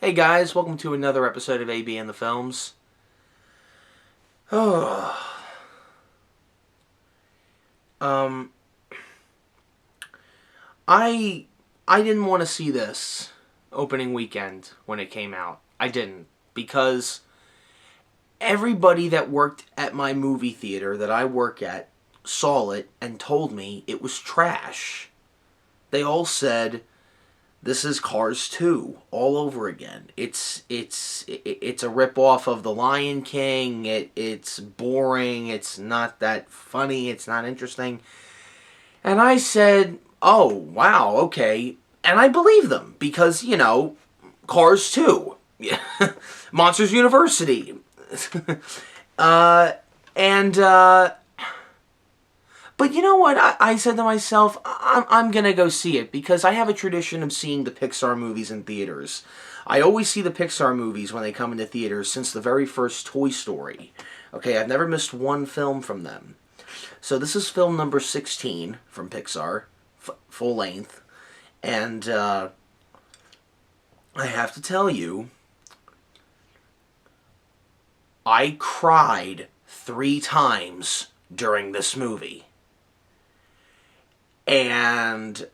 Hey guys, welcome to another episode of AB and the Films. Oh. I didn't want to see this opening weekend when it came out. I didn't, because everybody that worked at my movie theater that I work at saw it and told me it was trash. They all said, this is Cars 2 all over again. It's a rip-off of The Lion King. It's boring. It's not that funny. It's not interesting. And I said, oh, wow, okay. And I believe them because, Cars 2. Monsters University. But you know what? I said to myself, I'm going to go see it because I have a tradition of seeing the Pixar movies in theaters. I always see the Pixar movies when they come into theaters since the very first Toy Story. Okay, I've never missed one film from them. So this is film number 16 from Pixar, full length. And I have to tell you, I cried 3 times during this movie. And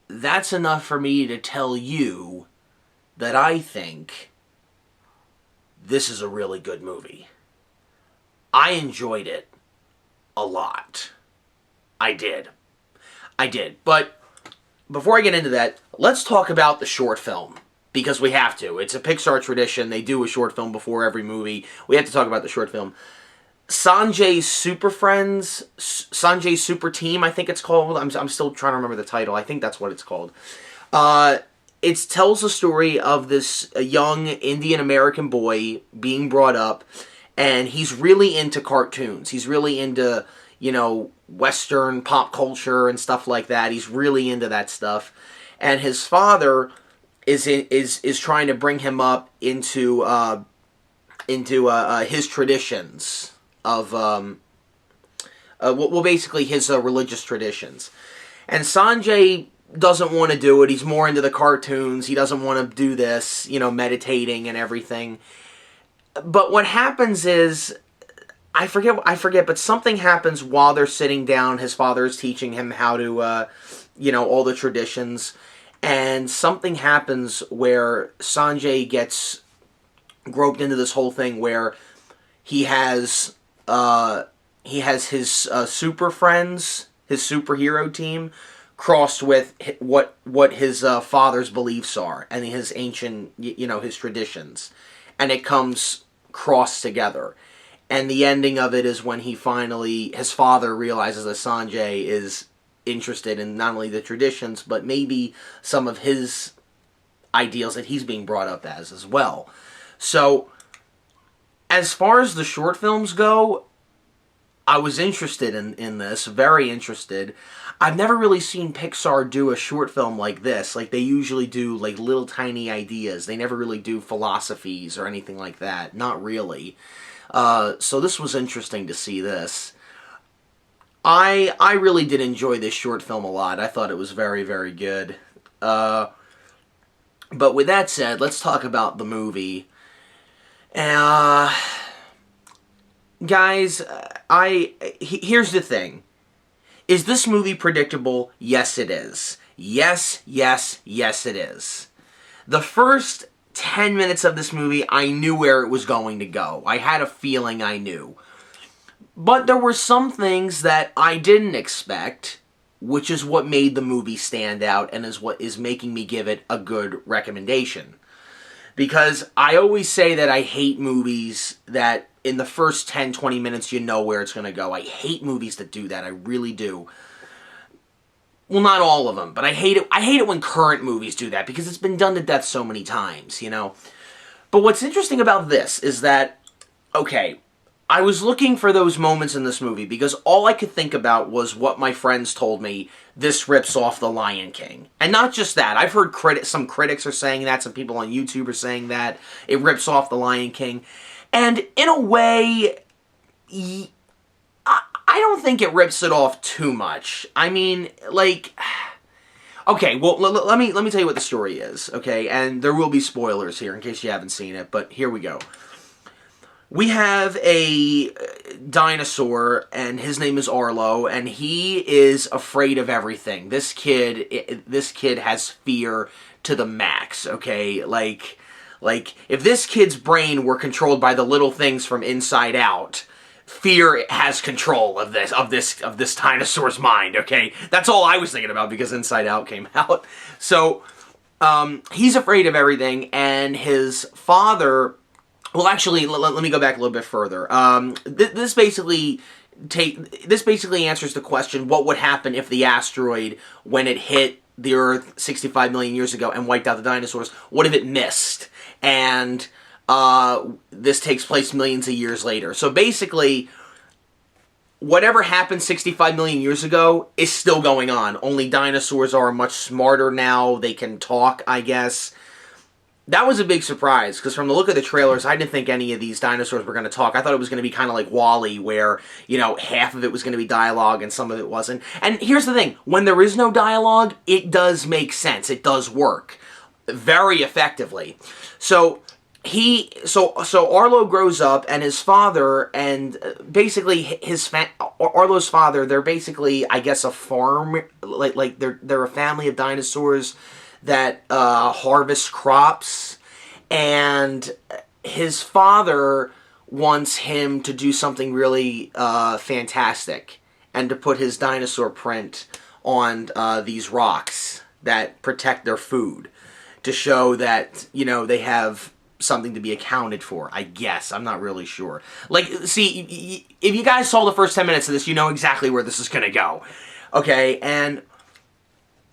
that's enough for me to tell you that I think this is a really good movie. I enjoyed it a lot. I did. But before I get into that, let's talk about the short film. Because we have to. It's a Pixar tradition. They do a short film before every movie. We have to talk about the short film. Sanjay's Super Friends, Sanjay's Super Team, I think it's called. I'm still trying to remember the title. I think that's what it's called. It tells the story of this young Indian American boy being brought up, and he's really into cartoons. He's really into, Western pop culture and stuff like that. He's really into that stuff. And his father is trying to bring him up into his traditions of basically his religious traditions. And Sanjay doesn't want to do it. He's more into the cartoons. He doesn't want to do this, meditating and everything. But what happens is, I forget, but something happens while they're sitting down. His father is teaching him how to, all the traditions. And something happens where Sanjay gets groped into this whole thing where he has his super friends, his superhero team, crossed with what his father's beliefs are and his ancient, his traditions, and it comes crossed together. And the ending of it is when his father realizes that Sanjay is interested in not only the traditions, but maybe some of his ideals that he's being brought up as well. So, as far as the short films go, I was interested in this, very interested. I've never really seen Pixar do a short film like this. Like, they usually do, little tiny ideas. They never really do philosophies or anything like that. Not really. So this was interesting to see this. I really did enjoy this short film a lot. I thought it was very, very good. But with that said, let's talk about the movie. Guys, here's the thing. Is this movie predictable? Yes, it is. Yes, it is. The first 10 minutes of this movie, I knew where it was going to go. I had a feeling I knew. But there were some things that I didn't expect, which is what made the movie stand out and is what is making me give it a good recommendation. Because I always say that I hate movies that in the first 10-20 minutes you know where it's going to go. I hate movies that do that. I really do. Well, not all of them, but I hate it. I hate it when current movies do that because it's been done to death so many times, But what's interesting about this is that, okay, I was looking for those moments in this movie because all I could think about was what my friends told me, this rips off The Lion King. And not just that. I've heard some critics are saying that, some people on YouTube are saying that it rips off The Lion King. And in a way, I don't think it rips it off too much. I mean, Okay, well, let me tell you what the story is, okay? And there will be spoilers here in case you haven't seen it, but here we go. We have a dinosaur, and his name is Arlo, and he is afraid of everything. This kid has fear to the max, okay? Like, if this kid's brain were controlled by the little things from Inside Out, fear has control of this dinosaur's mind, okay? That's all I was thinking about because Inside Out came out. So, he's afraid of everything, and his father... Well, actually, let me go back a little bit further. This basically answers the question, what would happen if the asteroid, when it hit the Earth 65 million years ago and wiped out the dinosaurs, what if it missed? And this takes place millions of years later. So basically, whatever happened 65 million years ago is still going on. Only dinosaurs are much smarter now. They can talk, I guess. That was a big surprise, because from the look of the trailers, I didn't think any of these dinosaurs were going to talk. I thought it was going to be kind of like WALL-E, where, you know, half of it was going to be dialogue and some of it wasn't. And here's the thing, when there is no dialogue, it does make sense. It does work very effectively. So Arlo grows up, and his father, and basically Arlo's father, they're basically, I guess, a farm, like they're a family of dinosaurs that harvest crops, and his father wants him to do something really fantastic, and to put his dinosaur print on these rocks that protect their food, to show that, you know, they have something to be accounted for, I guess. I'm not really sure. Like, see, if you guys saw the first 10 minutes of this, you know exactly where this is going to go. Okay, and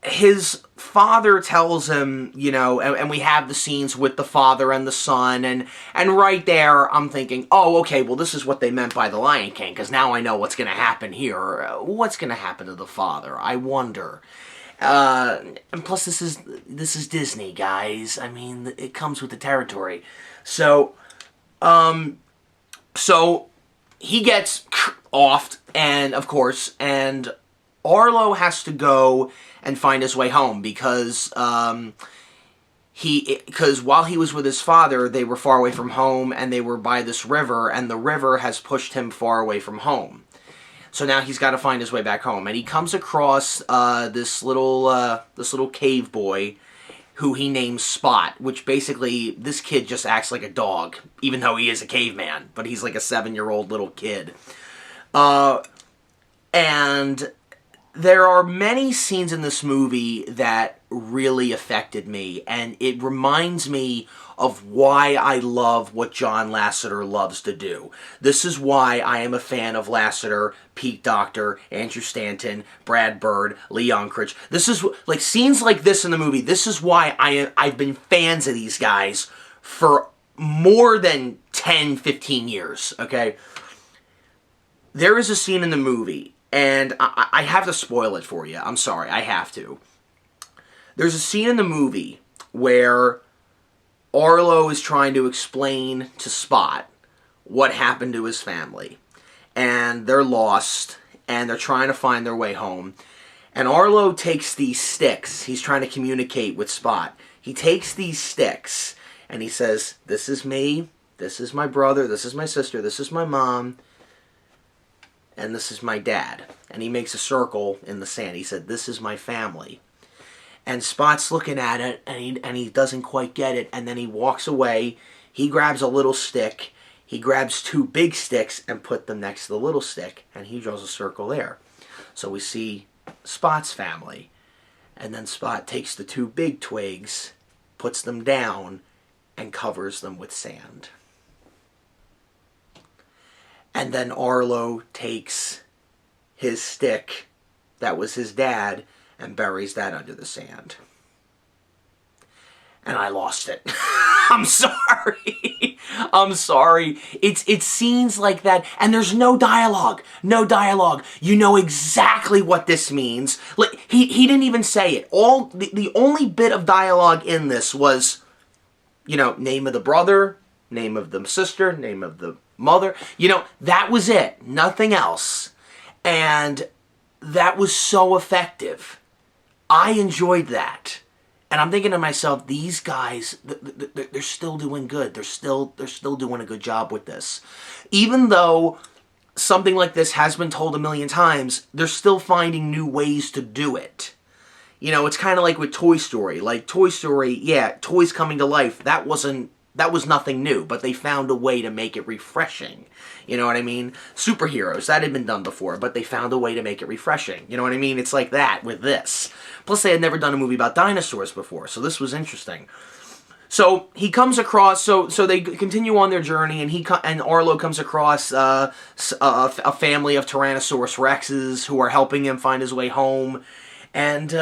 his father tells him, you know, and we have the scenes with the father and the son, and right there, I'm thinking, oh, okay, well, this is what they meant by The Lion King, because now I know what's going to happen here. What's going to happen to the father? I wonder. And plus, this is Disney, guys. I mean, it comes with the territory. So he gets offed, and of course, and Arlo has to go and find his way home, because while he was with his father, they were far away from home, and they were by this river, and the river has pushed him far away from home. So now he's got to find his way back home, and he comes across this little cave boy, who he names Spot, which basically, this kid just acts like a dog, even though he is a caveman, but he's like a 7-year-old little kid. And there are many scenes in this movie that really affected me, and it reminds me of why I love what John Lasseter loves to do. This is why I am a fan of Lasseter, Pete Docter, Andrew Stanton, Brad Bird, Lee Unkrich. This is, like, scenes like this in the movie, this is why I've been fans of these guys for more than 10, 15 years, okay? There is a scene in the movie, and I have to spoil it for you. I'm sorry, I have to. There's a scene in the movie where Arlo is trying to explain to Spot what happened to his family. And they're lost, and they're trying to find their way home. And Arlo takes these sticks. He's trying to communicate with Spot. He takes these sticks, and he says, "This is me, this is my brother, this is my sister, this is my mom, and this is my dad." And he makes a circle in the sand. He said, "This is my family." And Spot's looking at it, and he doesn't quite get it, and then he walks away. He grabs a little stick. He grabs 2 big sticks and put them next to the little stick, and he draws a circle there. So we see Spot's family. And then Spot takes the 2 big twigs, puts them down, and covers them with sand. And then Arlo takes his stick, that was his dad, and buries that under the sand. And I lost it. I'm sorry. I'm sorry. It's scenes like that, and there's no dialogue. No dialogue. You know exactly what this means. Like, he didn't even say it. The only bit of dialogue in this was, you know, name of the brother, name of the sister, name of the mother. You know, that was it. Nothing else. And that was so effective. I enjoyed that. And I'm thinking to myself, these guys, they're still doing good. They're still doing a good job with this. Even though something like this has been told a million times, they're still finding new ways to do it. You know, it's kind of like with Toy Story. Like, Toy Story, yeah, toys coming to life, that was nothing new, but they found a way to make it refreshing. You know what I mean? Superheroes, that had been done before, but they found a way to make it refreshing. You know what I mean? It's like that with this. Plus, they had never done a movie about dinosaurs before, so this was interesting. So he comes across, so they continue on their journey, and Arlo comes across a family of Tyrannosaurus Rexes who are helping him find his way home, and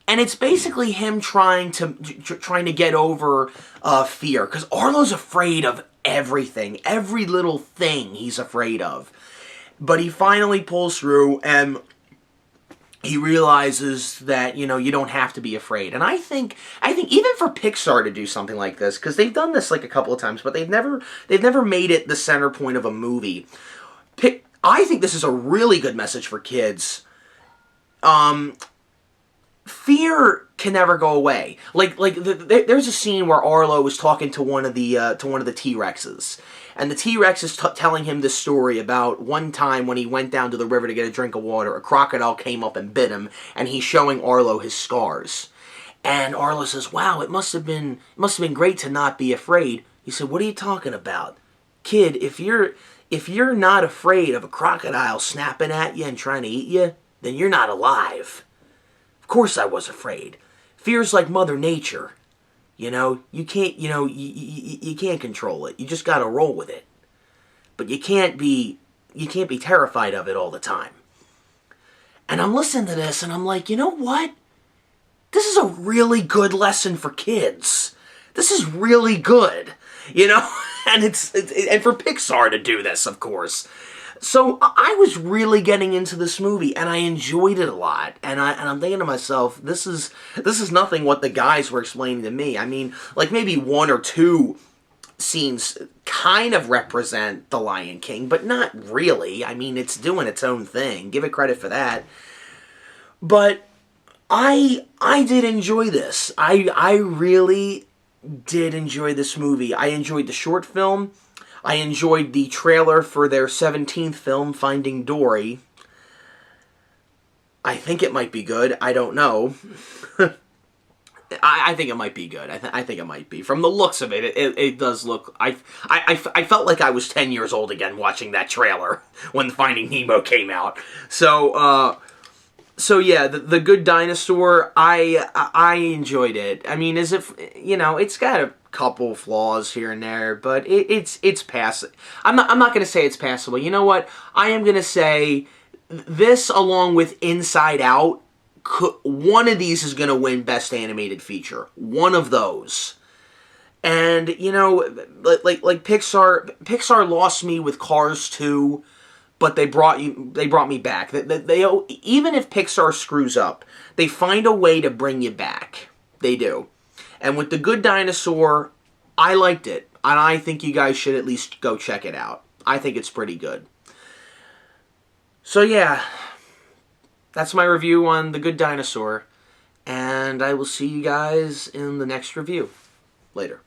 it's basically him trying to get over fear, because Arlo's afraid of everything, every little thing he's afraid of. But he finally pulls through, and he realizes that, you know, you don't have to be afraid. And I think even for Pixar to do something like this, because they've done this like a couple of times, but they've never made it the center point of a movie. I think this is a really good message for kids. Fear can never go away. There's a scene where Arlo is talking to one of the T-Rexes, and the T-Rex is telling him this story about one time when he went down to the river to get a drink of water. A crocodile came up and bit him, and he's showing Arlo his scars. And Arlo says, "Wow, it must have been great to not be afraid." He said, "What are you talking about, kid? If you're not afraid of a crocodile snapping at you and trying to eat you, then you're not alive." Of course I was afraid. Fear's like Mother Nature. You know, you can't control it. You just gotta roll with it. But you can't be terrified of it all the time. And I'm listening to this and I'm like, you know what? This is a really good lesson for kids. This is really good. You know? And and for Pixar to do this, of course. So I was really getting into this movie, and I enjoyed it a lot. And I'm thinking to myself, this is nothing what the guys were explaining to me. I mean, like maybe one or two scenes kind of represent The Lion King, but not really. I mean, it's doing its own thing. Give it credit for that. But I did enjoy this. I really did enjoy this movie. I enjoyed the short film. I enjoyed the trailer for their 17th film, Finding Dory. I think it might be good. I don't know. I think it might be good. I think it might be. From the looks of it, it does look... I felt like I was 10 years old again watching that trailer when Finding Nemo came out. So yeah, the Good Dinosaur, I enjoyed it. I mean, as if, you know, it's got a couple flaws here and there, but it's passable. I'm not going to say it's passable. You know what? I am going to say this, along with Inside Out, one of these is going to win Best Animated Feature. One of those. And, you know, like Pixar lost me with Cars 2, but they brought me back. They even if Pixar screws up, they find a way to bring you back. They do. And with The Good Dinosaur, I liked it. And I think you guys should at least go check it out. I think it's pretty good. So yeah, that's my review on The Good Dinosaur. And I will see you guys in the next review. Later.